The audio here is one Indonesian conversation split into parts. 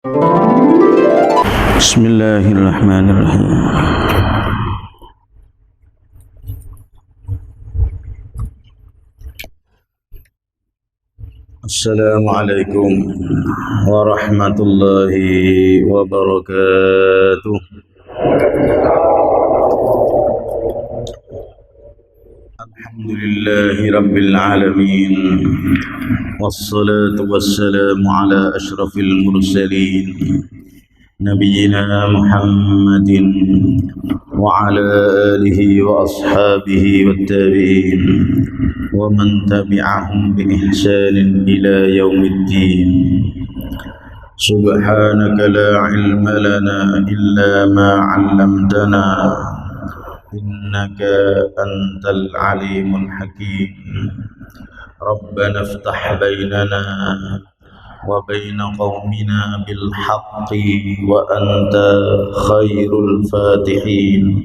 Bismillahirrahmanirrahim. Assalamualaikum warahmatullahi wabarakatuh. Alhamdulillahi rabbil alamin. Wassalatu wassalamu ala ashrafil mursalin Nabiyyina Muhammadin wa ala alihi wa ashabihi wa tabi'in wa man tabi'ahum bi ihsanin ila yaumiddin. Subhanaka la ilma lana illa ma 'allamtana innaka antal alimul hakim. Rabbana iftah bainana wa baina qaumina bil haqqi wa anta khairul fatihin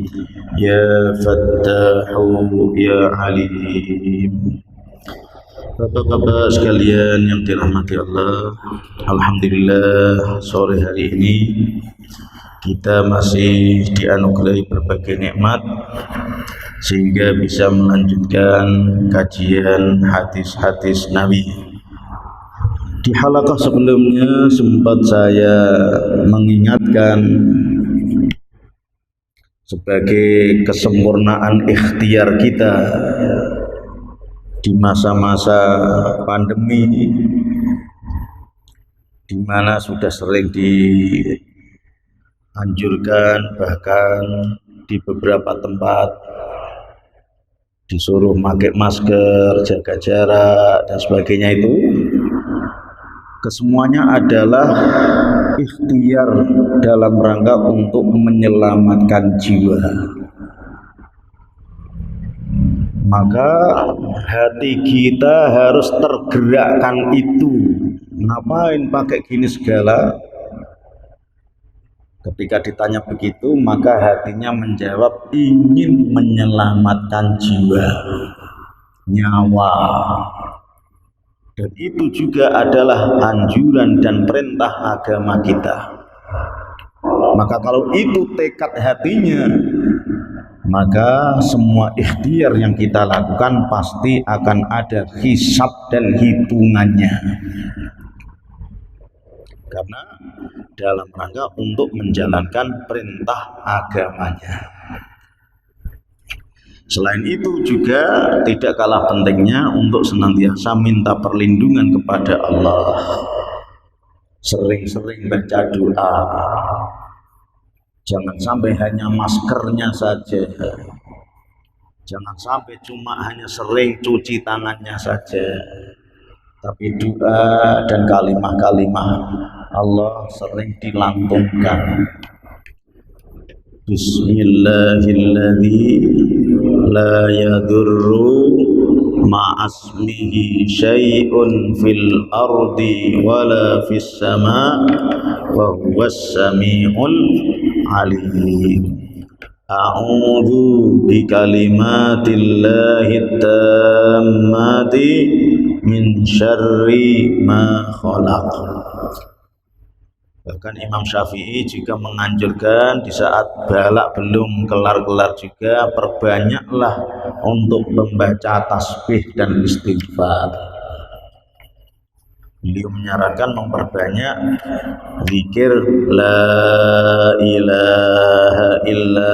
ya fattahu ya alim. Bapak-bapak sekalian yang dirahmati Allah, alhamdulillah sore hari ini kita masih dianugerahi berbagai nikmat sehingga bisa melanjutkan kajian hadis-hadis Nabi. Di halaqah sebelumnya sempat saya mengingatkan sebagai kesempurnaan ikhtiar kita di masa-masa pandemi, di mana sudah sering dianjurkan, bahkan di beberapa tempat disuruh pakai masker, jaga jarak dan sebagainya. Itu kesemuanya adalah ikhtiar dalam rangka untuk menyelamatkan jiwa. Maka hati kita harus tergerakkan itu. Ngapain pakai gini segala? Ketika ditanya begitu, maka hatinya menjawab ingin menyelamatkan jiwa, nyawa. Dan itu juga adalah anjuran dan perintah agama kita. Maka kalau itu tekad hatinya, maka semua ikhtiar yang kita lakukan pasti akan ada hisab dan hitungannya. Karena dalam rangka untuk menjalankan perintah agamanya. Selain itu juga tidak kalah pentingnya untuk senantiasa minta perlindungan kepada Allah. Sering-sering baca doa. Jangan sampai hanya maskernya saja. Jangan sampai cuma hanya sering cuci tangannya saja. Tapi doa dan kalimah-kalimah Allah sering dilantungkan. Bismillahilladzi la yadurru ma'asmihi syai'un fil ardi wala fis sama' wa huwas sami'ul alim. A'udzu bi kalimatillahi tammati min syarri ma khalaq. Bahkan Imam Syafi'i juga menganjurkan di saat balak belum kelar-kelar juga perbanyaklah untuk membaca tasbih dan istighfar. Beliau menyarankan memperbanyak zikir la ilaha illa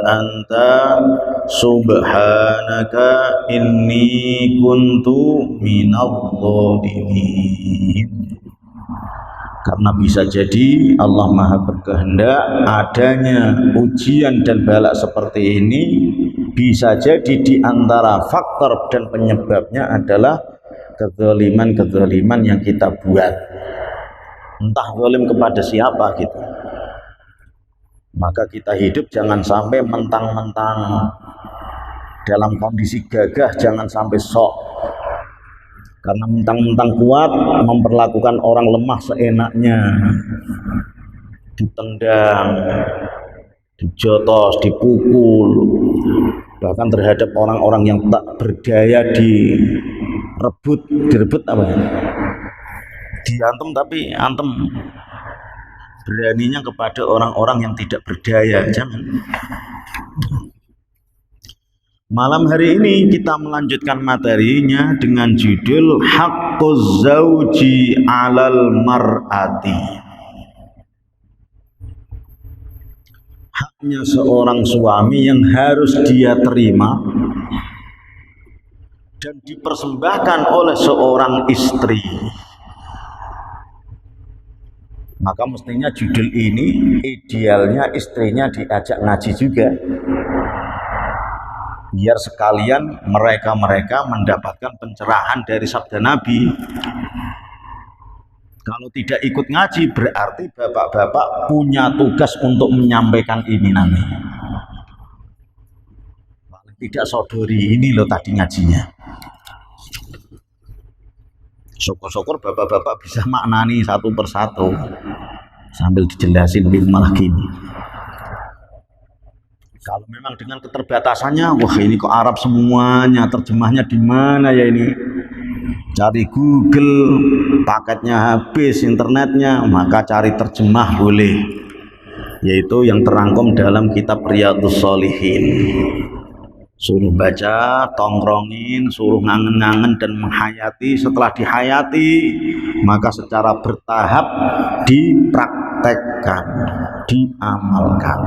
anta subhanaka inni kuntu minadh dhalimin. Karena bisa jadi Allah Maha berkehendak adanya ujian dan balak seperti ini, bisa jadi di antara faktor dan penyebabnya adalah kezaliman-kezaliman yang kita buat. Entah zalim kepada siapa gitu. Maka kita hidup jangan sampai mentang-mentang dalam kondisi gagah, jangan sampai sok. Karena mentang-mentang kuat memperlakukan orang lemah seenaknya, ditendang, dijotos, dipukul, bahkan terhadap orang-orang yang tak berdaya direbut apa ya? Diantem tapi antem beraninya kepada orang-orang yang tidak berdaya, jangan. Malam hari ini kita melanjutkan materinya dengan judul Haqquz Zauji 'alal Mar'ati. Haknya seorang suami yang harus dia terima dan dipersembahkan oleh seorang istri. Maka mestinya judul ini idealnya istrinya diajak ngaji juga, biar sekalian mereka mendapatkan pencerahan dari sabda Nabi. Kalau tidak ikut ngaji berarti bapak-bapak punya tugas untuk menyampaikan ini nanti. Paling tidak sodori ini loh tadi ngajinya. Syukur-syukur bapak-bapak bisa maknani satu persatu sambil dijelasin malah gini. Kalau memang dengan keterbatasannya, wah ini kok Arab semuanya, terjemahnya di mana ya ini? Cari Google, paketnya habis, internetnya, maka cari terjemah boleh. Yaitu yang terangkum dalam kitab Riyadhus Shalihin. Suruh baca, tongkrongin, suruh ngangen-ngangen dan menghayati. Setelah dihayati, maka secara bertahap dipraktekkan, diamalkan.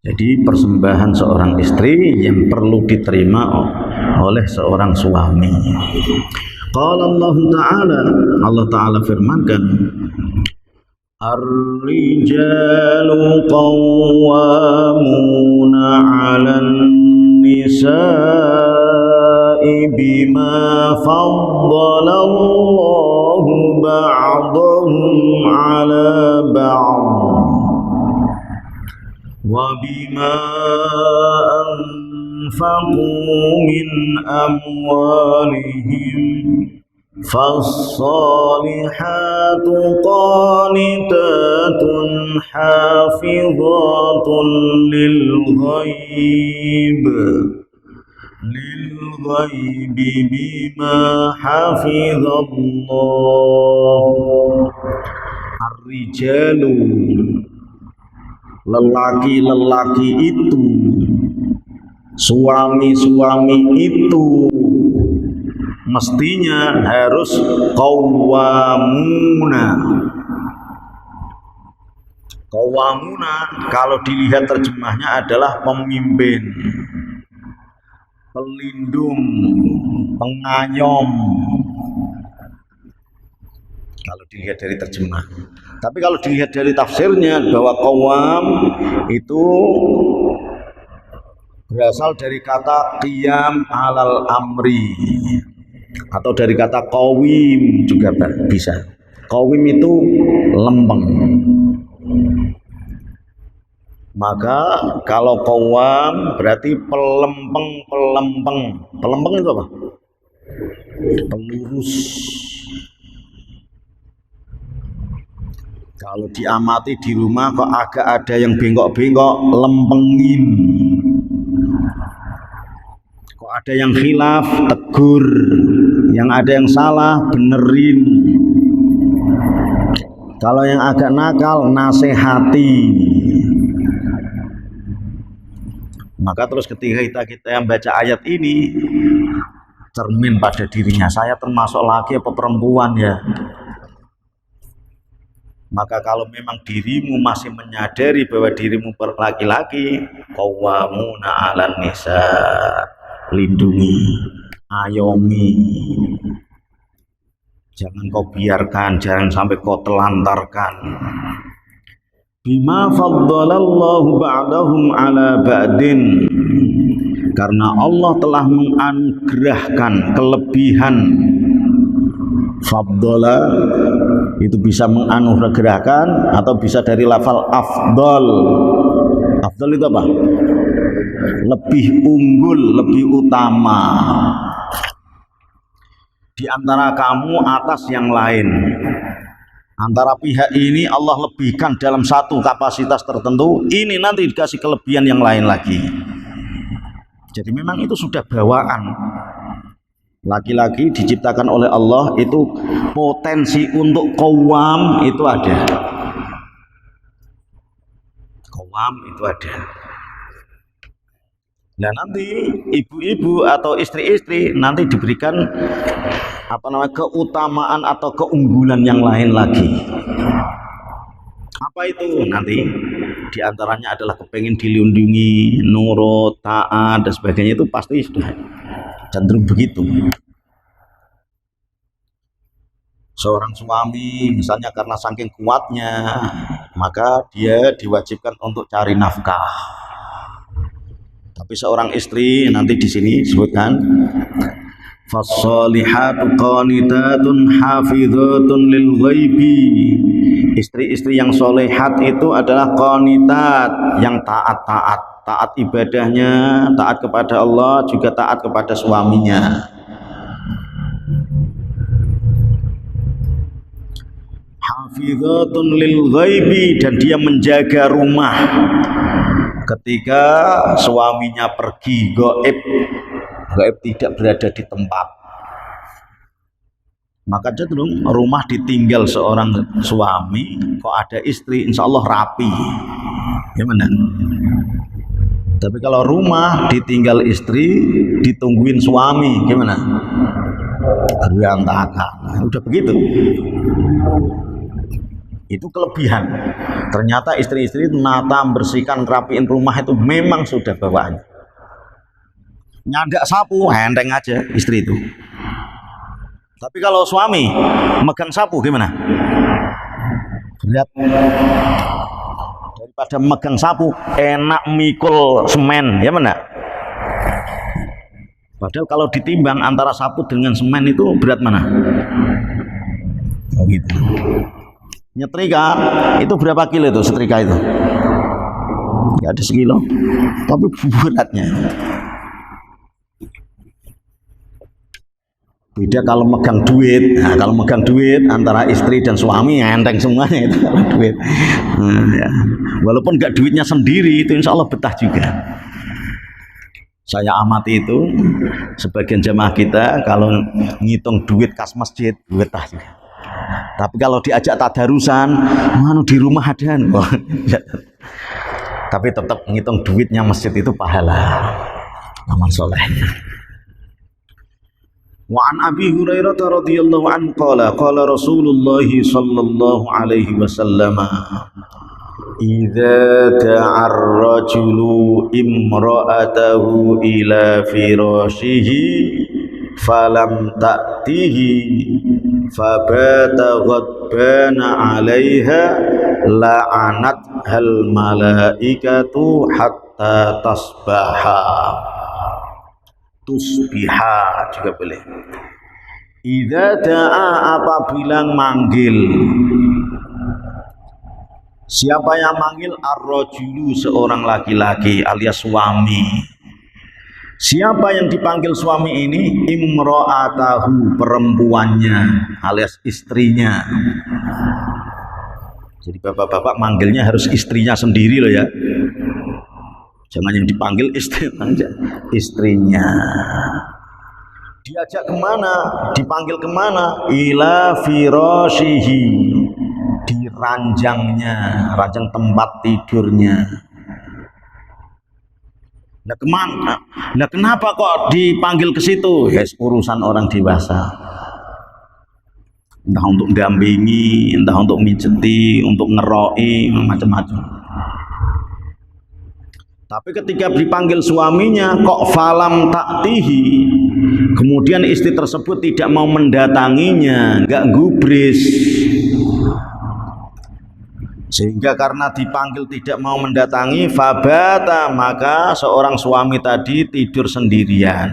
Jadi persembahan seorang istri yang perlu diterima oleh seorang suami. Qala Allah Ta'ala firmankan, Ar-rijalu qawwamuna 'alan nisa'i bima faddala Allahu ba'dahum 'ala ba'd wa bima anfaqu min amwalihim. فالصالحات قانتات حافظات للغيب بما حفظ الله. Ar-rijalu, lelaki-lelaki itu, suami-suami itu mestinya harus qawwamuna. Qawwamuna kalau dilihat terjemahnya adalah pemimpin, pelindung, pengayom. Kalau dilihat dari terjemah. Tapi kalau dilihat dari tafsirnya bahwa qawwam itu berasal dari kata qiyam alal amri, atau dari kata qawim juga bisa. Qawim itu lempeng. Maka kalau qawam berarti pelempeng. Pelempeng itu apa? Pelurus. Kalau diamati di rumah kok agak ada yang bengkok-bengkok, lempengin. Kok ada yang khilaf, tegur. Yang ada yang salah, benerin. Kalau yang agak nakal, nasihati. Maka terus ketika kita yang baca ayat ini, cermin pada dirinya, saya termasuk laki apa perempuan ya? Maka kalau memang dirimu masih menyadari bahwa dirimu laki-laki, qawwamuna 'alan nisa, lindungi, ayomi, jangan kau biarkan, jangan sampai kau telantarkan. Bima faddalallahu ba'dahum 'ala ba'din, karena Allah telah menganugerahkan kelebihan. Faddala itu bisa menganugerahkan atau bisa dari lafal afdal. Afdal itu apa? Lebih unggul, lebih utama di antara kamu atas yang lain. Antara pihak ini Allah lebihkan dalam satu kapasitas tertentu, ini nanti dikasih kelebihan yang lain lagi. Jadi memang itu sudah bawaan. Laki-laki diciptakan oleh Allah itu potensi untuk qawwam itu ada. Qawwam itu ada. Nah nanti ibu-ibu atau istri-istri nanti diberikan keutamaan atau keunggulan yang lain lagi. Apa itu? Nanti diantaranya adalah kepengen dilindungi, nurut, taat dan sebagainya, itu pasti sudah cenderung begitu. Seorang suami misalnya karena saking kuatnya, maka dia diwajibkan untuk cari nafkah. Tapi seorang istri nanti di sini disebutkan fassolihatu qanitatun hafizatun lil ghaibi. Istri-istri yang solehat itu adalah qanitat, yang taat ibadahnya, taat kepada Allah, juga taat kepada suaminya. Hafizatun lil ghaibi, dan dia menjaga rumah ketika suaminya pergi gaib tidak berada di tempat, maka cenderung rumah ditinggal seorang suami, kok ada istri, insya Allah rapi, gimana? Tapi kalau rumah ditinggal istri, ditungguin suami, gimana? Berantakan. Udah begitu. Itu kelebihan. Ternyata istri-istri itu nata, membersihkan, rapiin rumah itu memang sudah bawaannya. Nyandak sapu, enteng aja istri itu. Tapi kalau suami megang sapu gimana? Lihat, daripada megang sapu enak mikul semen, ya mana? Padahal kalau ditimbang antara sapu dengan semen itu berat mana? Oh gitu. Nyetrika itu berapa kilo itu setrika itu? Nggak ada sekilo, tapi beratnya. Beda kalau megang duit. Nah, kalau megang duit antara istri dan suami enteng semuanya itu kalau duit. Ya. Walaupun nggak duitnya sendiri itu insya Allah betah juga. Saya amati itu sebagian jamaah kita kalau ngitung duit kas masjid betah juga. Tapi kalau diajak tadarusan, di rumah ada. Tapi tetap ngitung duitnya masjid itu pahala, amal soleh. Wa an Abi Hurairah radhiyallahu anhu qala Rasulullah sallallahu alaihi wasallam, idza da'a ar-rajulu imra'atahu ila firashihi falam ta'tihi fabata ghadbana 'alaiha la'anat hal malaikatu hatta tusbiha juga boleh. Idza da'a, apabila manggil. Siapa yang manggil? Ar-rajulu, seorang laki-laki alias suami. Siapa yang dipanggil suami ini? Imra'atahu, perempuannya alias istrinya. Jadi bapak-bapak manggilnya harus istrinya sendiri loh ya. Jangan yang dipanggil istri aja, istrinya. Diajak kemana? Dipanggil kemana? Ila firashihi, di ranjangnya, ranjang tempat tidurnya. Nah kemana? Nah kenapa kok dipanggil ke situ? Ya urusan orang dewasa. Entah untuk dampingi, entah untuk mijeti, untuk ngeroi, macam-macam. Tapi ketika dipanggil suaminya kok falam taktihi, kemudian istri tersebut tidak mau mendatanginya, nggak gubris, sehingga karena dipanggil tidak mau mendatangi, fabata, maka seorang suami tadi tidur sendirian.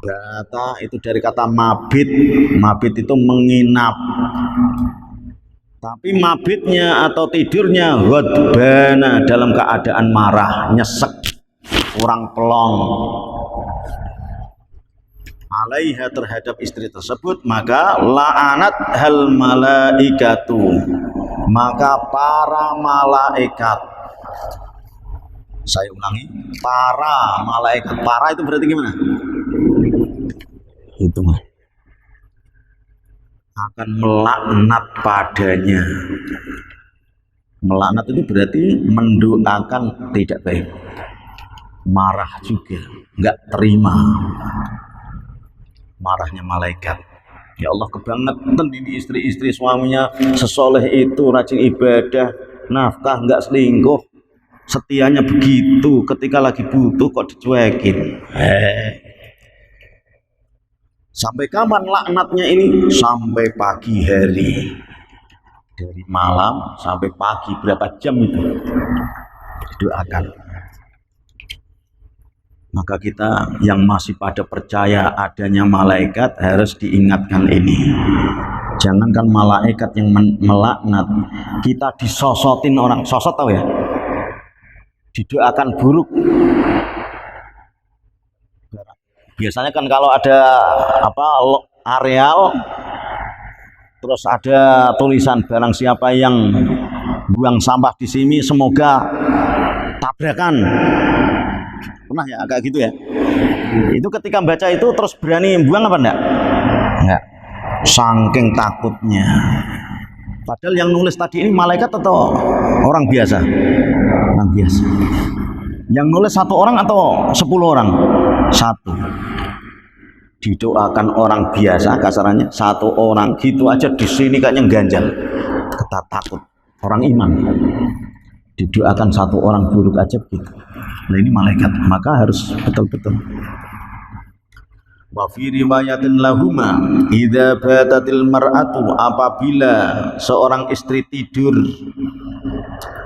Bata itu dari kata mabit, mabit itu menginap. Tapi mabitnya atau tidurnya ghadbana, dalam keadaan marah, nyesek, kurang pelong. Alaiha, terhadap istri tersebut, maka la'anat hal malaikatu, maka para malaikat. Saya ulangi, para malaikat. Para itu berarti gimana? itu akan melaknat padanya. Melaknat itu berarti mendoakan tidak baik, marah juga, nggak terima marahnya malaikat. Ya Allah, kebangetan ini istri-istri suaminya sesoleh itu, rajin ibadah, nafkah, nggak selingkuh, setianya begitu, ketika lagi butuh kok dicuekin. Sampai kapan laknatnya ini? Sampai pagi hari, dari malam sampai pagi, berapa jam itu didoakan. Maka kita yang masih pada percaya adanya malaikat harus diingatkan ini. Jangankan malaikat yang melaknat, kita disosotin orang, sosot tahu ya, didoakan buruk. Biasanya kan kalau ada areal, terus ada tulisan barang siapa yang buang sampah di sini semoga tabrakan. Pernah ya kayak gitu ya? Itu ketika baca itu terus berani buang apa enggak? Enggak. Saking takutnya. Padahal yang nulis tadi ini malaikat atau orang biasa? Orang biasa. Yang nulis satu orang atau 10 orang? Satu. Didoakan orang biasa, kasarannya satu orang, gitu aja di sini kayaknya ganjal. Kita takut. Orang iman. Didoakan satu orang buruk aja begitu. Nah ini malaikat, maka harus betul-betul. Wa fi riwayatin lahuma idza batatil mar'atu, apabila seorang istri tidur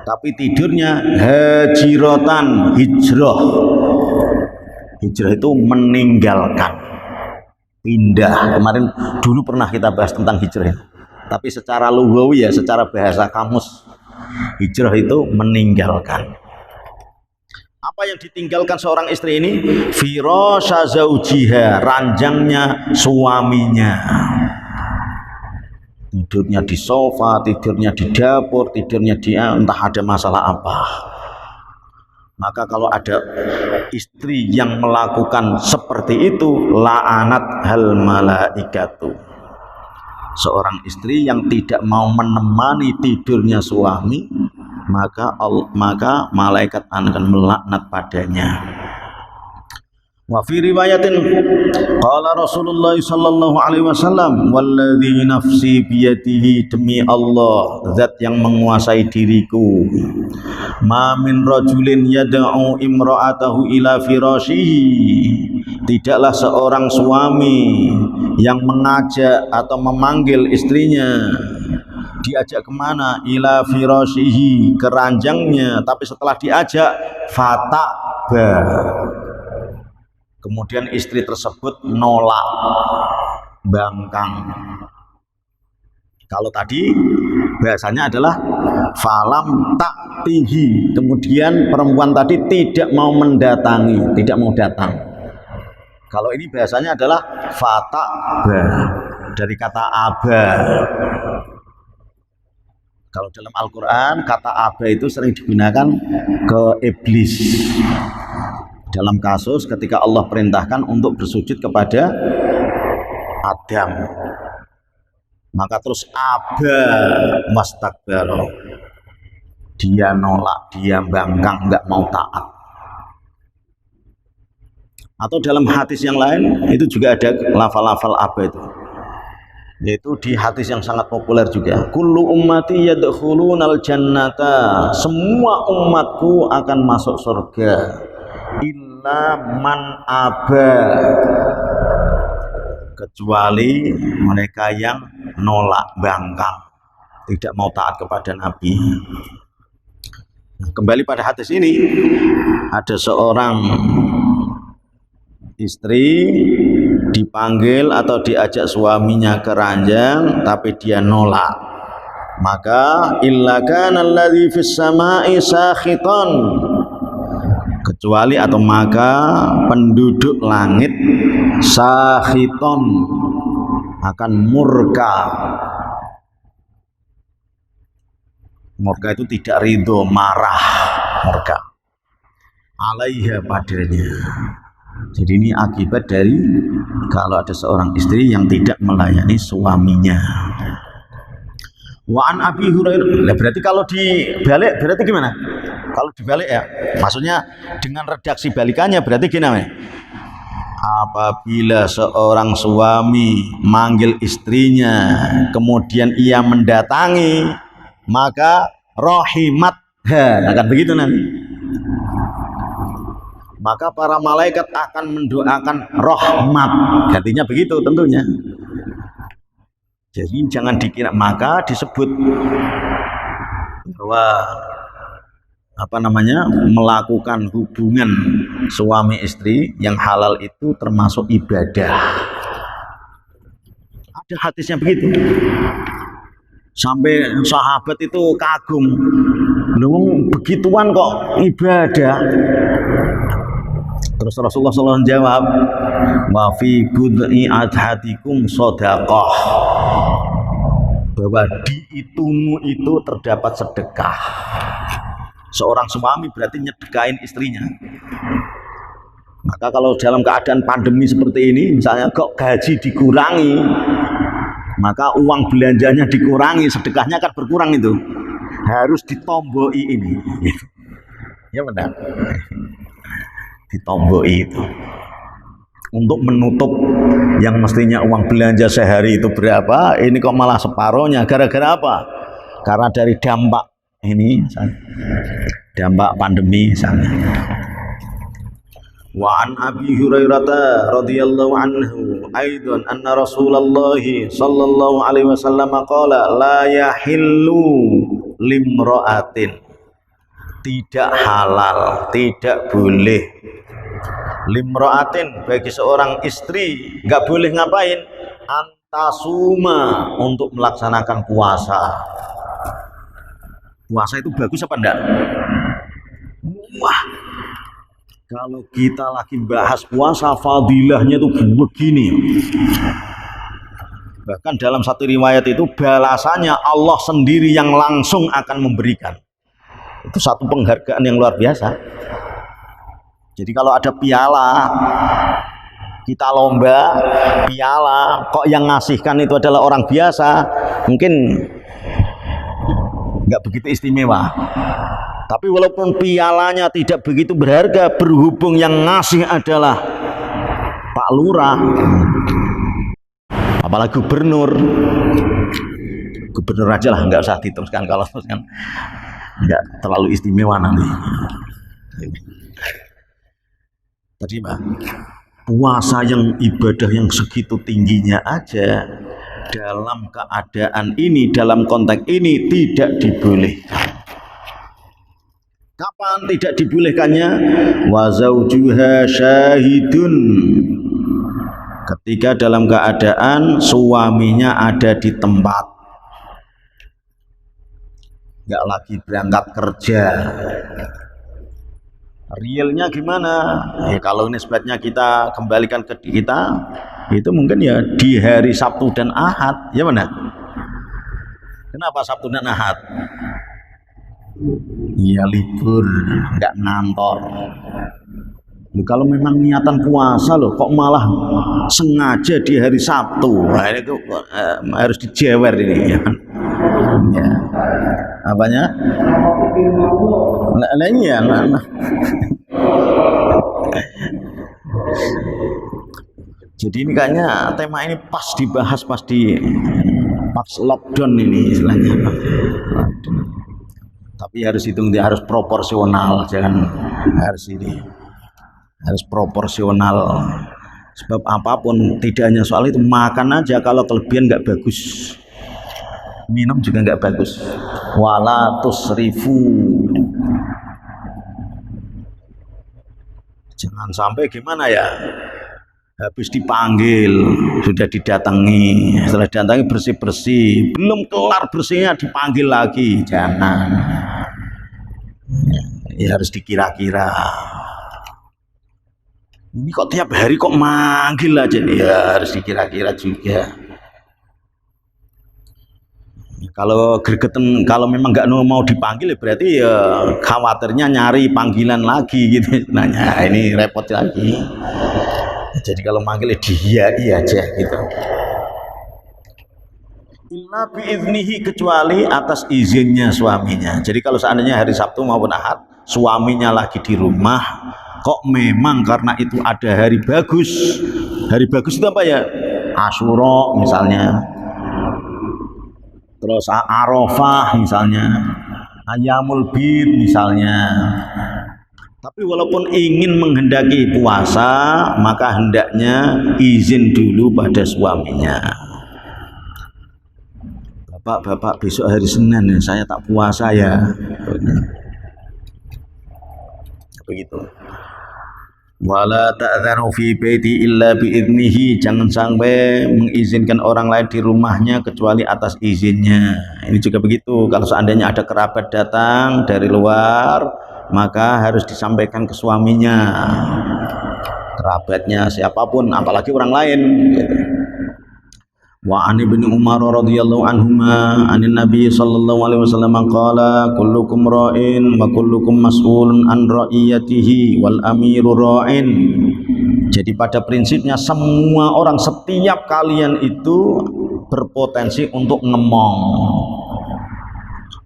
tapi tidurnya hajiratan, hijrah. Hijrah itu meninggalkan, pindah. Kemarin dulu pernah kita bahas tentang hijrah. Tapi secara lughawi ya, secara bahasa kamus, hijrah itu meninggalkan. Apa yang ditinggalkan seorang istri ini? Firasha zaujiha, ranjangnya suaminya. Tidurnya di sofa, tidurnya di dapur, tidurnya di entah ada masalah apa. Maka kalau ada istri yang melakukan seperti itu, la'anat hal malaikatu. Seorang istri yang tidak mau menemani tidurnya suami, maka malaikat akan melaknat padanya. Wa fi riwayatin qala Rasulullah sallallahu alaihi wasallam, walladzi nafsi biyadihi, demi Allah zat yang menguasai diriku, ma min rajulin yad'u imra'atahu ila firashihi, tidaklah seorang suami yang mengajak atau memanggil istrinya, diajak kemana? Ila firashihi, ke ranjangnya, tapi setelah diajak fataba, kemudian istri tersebut nolak, bangkang. Kalau tadi bahasanya adalah falam taktihi, kemudian perempuan tadi tidak mau mendatangi, tidak mau datang. Kalau ini bahasanya adalah fataba, dari kata aba. Kalau dalam Al-Quran kata aba itu sering digunakan ke iblis. Dalam kasus ketika Allah perintahkan untuk bersujud kepada Adam, maka terus aba wastakbara, dia nolak, dia bangkang, nggak mau taat. Atau dalam hadis yang lain itu juga ada lafal-lafal aba itu, yaitu di hadis yang sangat populer juga, kullu ummati yadkhulunal jannata, semua umatku akan masuk surga, illa man aba, kecuali mereka yang nolak, bangkang, tidak mau taat kepada Nabi. Nah, kembali pada hadis ini, ada seorang istri dipanggil atau diajak suaminya ke ranjang tapi dia nolak, maka illa kana alladzi fis samai sakhitan, kecuali atau maka penduduk langit sakhiton, akan murka. Murka itu tidak ridho, marah, murka alaiha, padanya. Jadi ini akibat dari kalau ada seorang istri yang tidak melayani suaminya. Wa an Abi Hurairah. Lah berarti kalau dibalik berarti gimana? Kalau dibalik ya, maksudnya dengan redaksi balikannya berarti gimana? Apabila seorang suami manggil istrinya, kemudian ia mendatangi, maka rahimat, akan begitu nanti. Maka para malaikat akan mendoakan rahmat, gantinya begitu tentunya. Jadi jangan dikira, maka disebut bahwa melakukan hubungan suami istri yang halal itu termasuk ibadah. Ada hadisnya begitu. Sampai sahabat itu kagum, lu begituan kok ibadah. Terus Rasulullah SAW jawab, wa fi bud'i adhatikum shadaqah, bahwa di itumu itu terdapat sedekah. Seorang suami berarti nyedekain istrinya. Maka kalau dalam keadaan pandemi seperti ini, misalnya kok gaji dikurangi, maka uang belanjanya dikurangi, sedekahnya akan berkurang itu. Harus ditomboi ini. Ya benar. Ditomboi itu. Untuk menutup yang mestinya uang belanja sehari itu berapa, ini kok malah separohnya. Gara-gara apa? Karena dari dampak ini, dampak pandemi misalnya. Wa an Abi Hurairah radhiyallahu anhu aidan anna Rasulullah sallallahu alaihi wasallam qala la yahillu limra'atin, tidak halal, tidak boleh limra'atin bagi seorang istri, enggak boleh ngapain? Antasuma, untuk melaksanakan puasa. Puasa itu bagus apa enggak? Wah, kalau kita lagi bahas puasa, fadilahnya itu begini. Bahkan dalam satu riwayat itu balasannya Allah sendiri yang langsung akan memberikan. Itu satu penghargaan yang luar biasa. Jadi kalau ada piala, kita lomba piala, kok yang ngasihkan itu adalah orang biasa, mungkin nggak begitu istimewa. Tapi walaupun pialanya tidak begitu berharga, berhubung yang ngasih adalah Pak Lurah, apalagi gubernur aja lah, nggak usah diteruskan, kalau teruskan nggak terlalu istimewa nanti. Tadi Pak, puasa yang ibadah yang segitu tingginya aja dalam keadaan ini, dalam konteks ini tidak dibolehkan. Kapan tidak dibolehkannya? Wa zaujuha syahidun, ketika dalam keadaan suaminya ada di tempat, nggak lagi berangkat kerja. Realnya gimana? Ya, kalau nisbatnya kita kembalikan ke kita, itu mungkin ya di hari Sabtu dan Ahad, ya benar. Kenapa Sabtu dan Ahad? Iya libur, nggak ngantor. Loh, kalau memang niatan puasa loh, kok malah sengaja di hari Sabtu? Nah, itu harus dijewer ini, ya. Ya. Apanya? Lainnya, jadi ini kayaknya tema ini pas dibahas pas lockdown ini istilahnya. Tapi harus hitung, dia harus proporsional, jangan harus proporsional. Sebab apapun, tidak hanya soal itu, makan aja kalau kelebihan nggak bagus, minum juga nggak bagus. Wala tusrifu, jangan sampai gimana ya, habis dipanggil, sudah didatangi, setelah didatangi bersih-bersih, belum kelar bersihnya dipanggil lagi, jangan. Ya harus dikira-kira. Ini kok tiap hari kok manggil aja nih, ya harus dikira-kira juga. Kalau gregetan, kalau memang nggak mau dipanggil ya berarti ya khawatirnya nyari panggilan lagi gitu. Nanya ini repot lagi. Jadi kalau manggil ya dia aja gitu. Illa biiznihi, kecuali atas izinnya suaminya. Jadi kalau seandainya hari Sabtu maupun Ahad suaminya lagi di rumah, kok memang karena itu ada hari bagus. Hari bagus itu apa ya? Asyura misalnya. Terus Arafah misalnya, Ayamul Bid misalnya. Tapi walaupun ingin menghendaki puasa, maka hendaknya izin dulu pada suaminya. Bapak besok hari Senin ya, saya tak puasa ya. Begitu. Wala ta'dzanu fi baiti illa biidnihi, jangan sampai mengizinkan orang lain di rumahnya kecuali atas izinnya. Ini juga begitu, kalau seandainya ada kerabat datang dari luar, maka harus disampaikan ke suaminya, kerabatnya siapapun, apalagi orang lain gitu. Wa an ibnu Umar radhiyallahu anhuma anin Nabi sallallahu alaihi wasallam qala kullukum ra'in wa kullukum mas'ulun an ra'iyatihi wal amiru ra'in. Jadi pada prinsipnya semua orang, setiap kalian itu berpotensi untuk ngemong.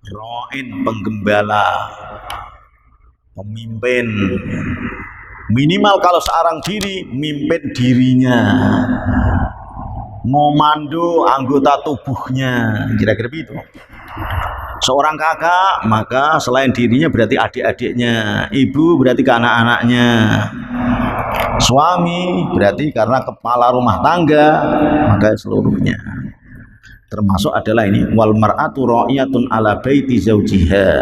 Ra'in penggembala, pemimpin. Minimal kalau seorang diri mimpin dirinya, ngomando anggota tubuhnya, kira-kira begitu. Seorang kakak, maka selain dirinya berarti adik-adiknya, ibu berarti ke anak-anaknya, suami berarti karena kepala rumah tangga, maka seluruhnya. Termasuk adalah ini, wal mar'atu ra'iyatun ala baiti zaujiha.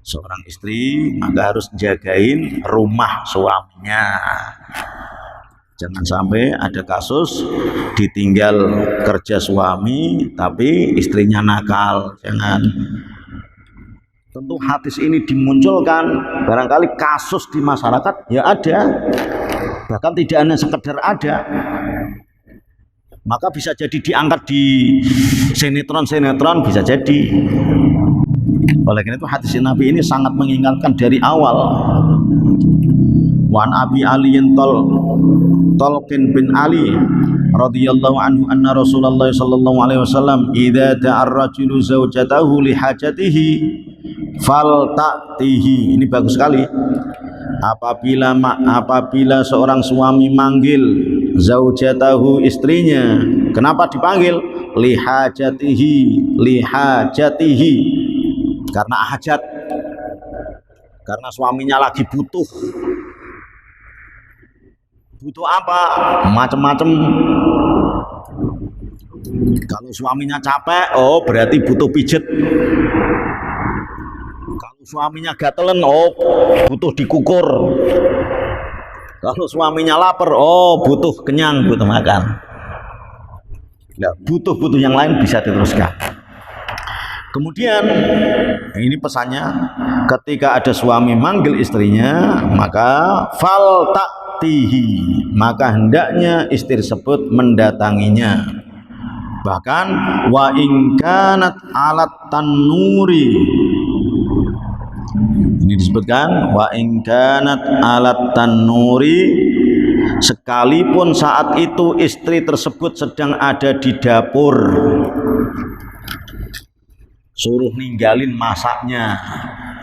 Seorang istri maka harus jagain rumah suaminya. Jangan sampai ada kasus ditinggal kerja suami tapi istrinya nakal. Jangan. Tentu hadis ini dimunculkan, barangkali kasus di masyarakat ya ada, bahkan tidak hanya sekedar ada, maka bisa jadi diangkat di sinetron-sinetron, bisa jadi. Oleh karena itu hadis Nabi ini sangat mengingatkan dari awal. Wan Abi Aliyin Talqin bin Ali radhiyallahu anhu anna Rasulullah sallallahu alaihi wasallam idza ta'arrajulu zawjatahu li hajatihi faltatihi. Ini bagus sekali. Apabila seorang suami manggil zaujatahu, istrinya, kenapa dipanggil? Li hajatihi, karena hajat, karena suaminya lagi butuh apa? Macam-macam. Kalau suaminya capek, oh berarti butuh pijet. Kalau suaminya gatelan, oh butuh dikukur. Kalau suaminya lapar, oh butuh kenyang, butuh makan. Nah, butuh yang lain bisa diteruskan. Kemudian ini pesannya, ketika ada suami manggil istrinya, maka faltatihi, maka hendaknya istri tersebut mendatanginya. Bahkan wa in kanat alat tanuri, ini disebutkan wa in kanat alat tanuri, sekalipun saat itu istri tersebut sedang ada di dapur, suruh ninggalin masaknya.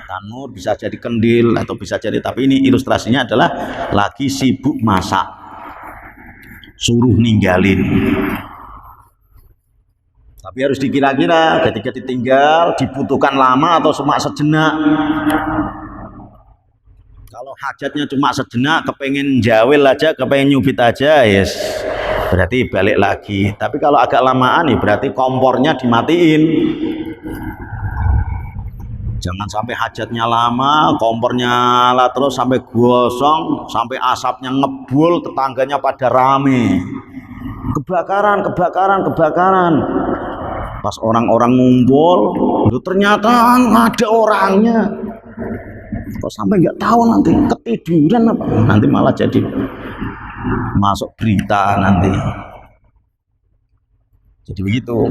Tanur bisa jadi kendil atau bisa jadi, tapi ini ilustrasinya adalah lagi sibuk masak, suruh ninggalin. Tapi harus dikira-kira ketika ditinggal dibutuhkan lama atau cuma sejenak. Kalau hajatnya cuma sejenak, kepengen jawel aja, kepengen nyubit aja, yes, berarti balik lagi. Tapi kalau agak lamaan nih, berarti kompornya dimatiin. Jangan sampai hajatnya lama, kompornya nyala terus sampai gosong, sampai asapnya ngebul, tetangganya pada rame. Kebakaran. Pas orang-orang ngumpul, ternyata ada orangnya. Kok sampai nggak tahu, nanti ketiduran apa? Nanti malah jadi masuk berita nanti. Jadi begitu.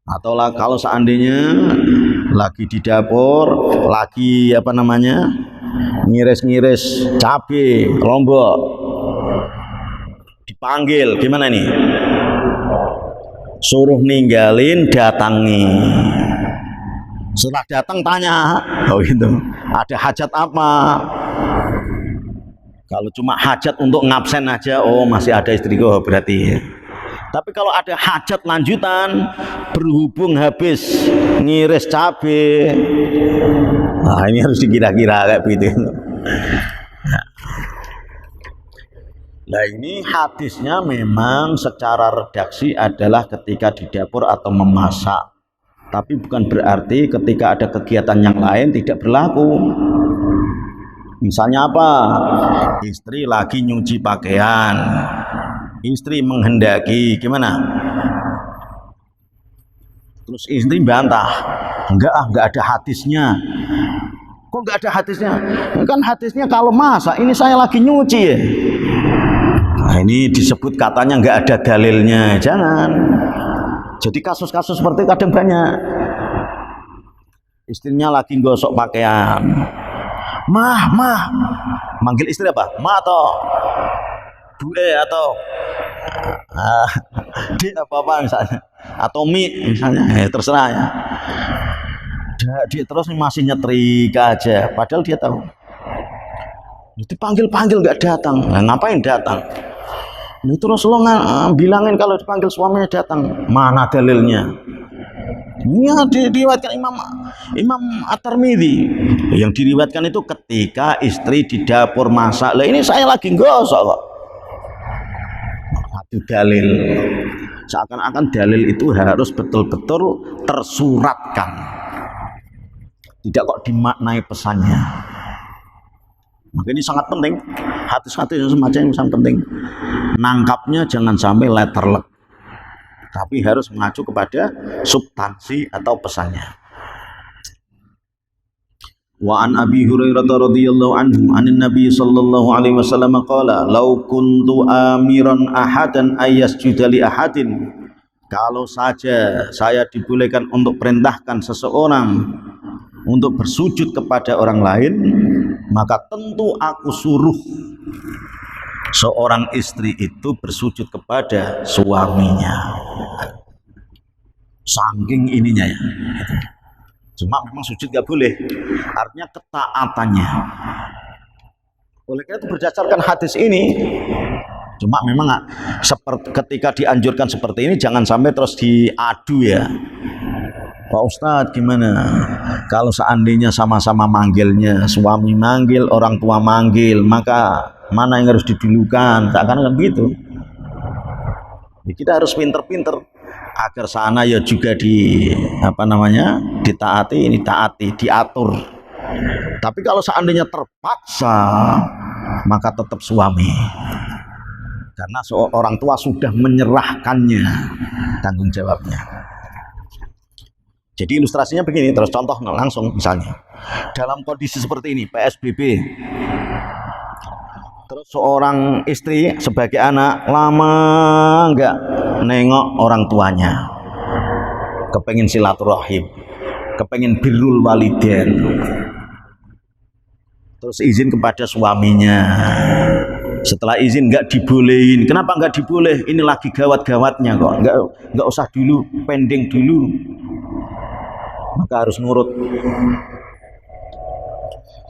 Atau lah kalau seandainya lagi di dapur, lagi apa namanya, ngiris-ngiris cabai, lombok, dipanggil, gimana nih? Suruh ninggalin, datangi. Setelah datang tanya, oh gitu, ada hajat apa? Kalau cuma hajat untuk ngabsen aja, oh masih ada istriku berarti. Tapi kalau ada hajat lanjutan, berhubung habis ngiris cabai, nah ini harus dikira-kira kayak begitu. Nah ini hadisnya memang secara redaksi adalah ketika di dapur atau memasak. Tapi bukan berarti ketika ada kegiatan yang lain tidak berlaku. Misalnya apa? Istri lagi nyuci pakaian, istri menghendaki, gimana? Terus istri bantah, enggak ada hadisnya. Kok enggak ada hadisnya? Kan hadisnya kalau masak, ini saya lagi nyuci ya. Nah ini disebut katanya enggak ada dalilnya, jangan. Jadi kasus-kasus seperti itu kadang banyak. Istrinya lagi gosok pakaian, mah, manggil istri apa? Ma atau Bu atau di apa misalnya, atau Mi misalnya, terserah ya. Dia terus masih nyetrika aja, padahal dia tahu. Dipanggil nggak datang, nah, ngapain datang? Ini terus lo bilangin kalau dipanggil suaminya datang, mana dalilnya? Ya diriwayatkan Imam At-Tirmidzi. Yang diriwayatkan itu ketika istri di dapur masak. Lah ini saya lagi gosok kok. Itu dalil. Seakan-akan dalil itu harus betul-betul tersuratkan. Tidak kok dimaknai pesannya. Maka ini sangat penting. Hadis-hadis yang semacam ini sangat penting. Nangkapnya jangan sampai letterlek, tapi harus mengacu kepada substansi atau pesannya. Wa an Abi Hurairah radhiyallahu anhu anin Nabi sallallahu alaihi wasallam qala law kuntu amiran ahadan ayyasjuda li ahadin, kalau saja saya dibolehkan untuk perintahkan seseorang untuk bersujud kepada orang lain, maka tentu aku suruh seorang istri itu bersujud kepada suaminya. Saking ininya ya. Cuma memang sujud gak boleh. Artinya ketaatannya. Oleh karena itu berdasarkan hadis ini, cuma memang seperti ketika dianjurkan seperti ini jangan sampai terus diadu ya. Pak Ustadz gimana kalau seandainya sama-sama manggilnya, suami manggil, orang tua manggil, maka mana yang harus didulukan? Seakan-akan begitu. Kita harus pinter-pinter agar sana ya juga ditaati, ini taati, diatur. Tapi kalau seandainya terpaksa, maka tetap suami, karena orang tua sudah menyerahkannya tanggung jawabnya. Jadi ilustrasinya begini, terus contoh langsung misalnya dalam kondisi seperti ini PSBB, terus seorang istri sebagai anak lama enggak nengok orang tuanya, kepengen silaturahim, kepengen birrul walidain, terus izin kepada suaminya. Setelah izin nggak dibolehin. Kenapa nggak diboleh? Ini lagi gawat-gawatnya kok. Nggak usah dulu, pending dulu. Maka harus nurut.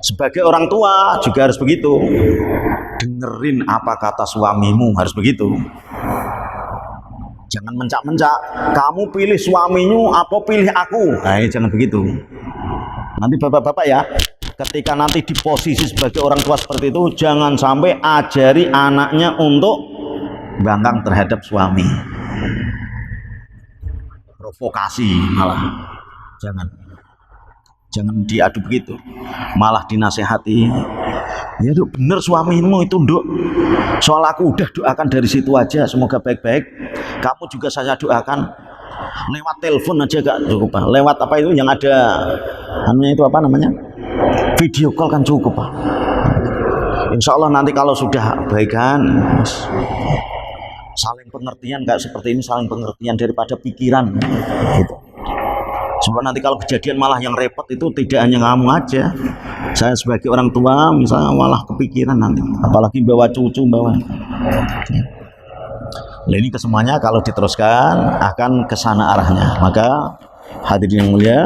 Sebagai orang tua juga harus begitu. Dengerin apa kata suamimu, harus begitu. Jangan mencak-mencak. Kamu pilih suamimu apa pilih aku? Nah, ini jangan begitu. Nanti bapak-bapak ya, ketika nanti di posisi sebagai orang tua seperti itu, jangan sampai ajari anaknya untuk bangkang terhadap suami. Provokasi malah. Jangan diadu begitu, malah dinasehati. Ya Duk, bener suamimu itu Duk, soal aku udah doakan dari situ aja, semoga baik-baik. Kamu juga saya doakan lewat telepon aja gak cukup, lewat apa itu yang ada anunya itu apa namanya, video call kan cukup Pak. Insya Allah nanti kalau sudah baikan, saling pengertian kayak seperti ini, saling pengertian daripada pikiran gitu. Sebab nanti kalau kejadian malah yang repot itu tidak hanya kamu aja. Saya sebagai orang tua misalnya malah kepikiran nanti, apalagi bawa cucu bawa. Nah, ini kesemuanya kalau diteruskan akan ke sana arahnya. Maka hadirin yang mulia,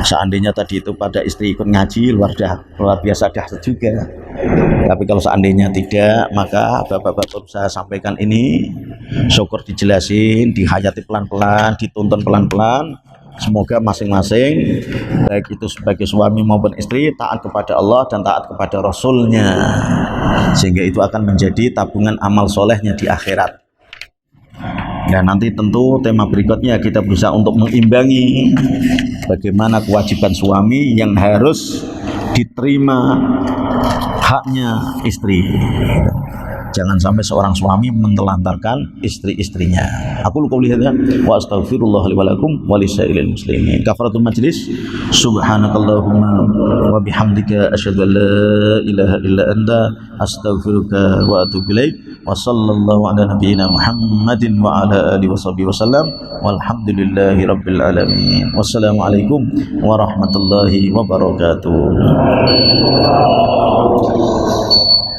seandainya tadi itu pada istri ikut ngaji luar biasa dahsyat juga. Tapi kalau seandainya tidak, maka bapak-bapak saya sampaikan ini, syukur dijelasin, dihayati pelan-pelan, dituntun pelan-pelan. Semoga masing-masing baik itu sebagai suami maupun istri taat kepada Allah dan taat kepada Rasulnya, sehingga itu akan menjadi tabungan amal solehnya di akhirat. Dan nanti tentu tema berikutnya kita berusaha untuk mengimbangi bagaimana kewajiban suami yang harus diterima haknya istri. Jangan sampai seorang suami menelantarkan istri-istrinya. Aku lupa lihatnya. Wa astaghfirullah li wa lakum wa lisairil muslimin. Kafaratul majlis. Subhanakallahumma wa bihamdika asyhadu an la ilaha illa anta astaghfiruka wa atubu ilaik. Wa sallallahu ala nabiyyina Muhammadin wa ala alihi washabihi wasallam. Walhamdulillahi rabbil alamin. Wassalamualaikum warahmatullahi wabarakatuh.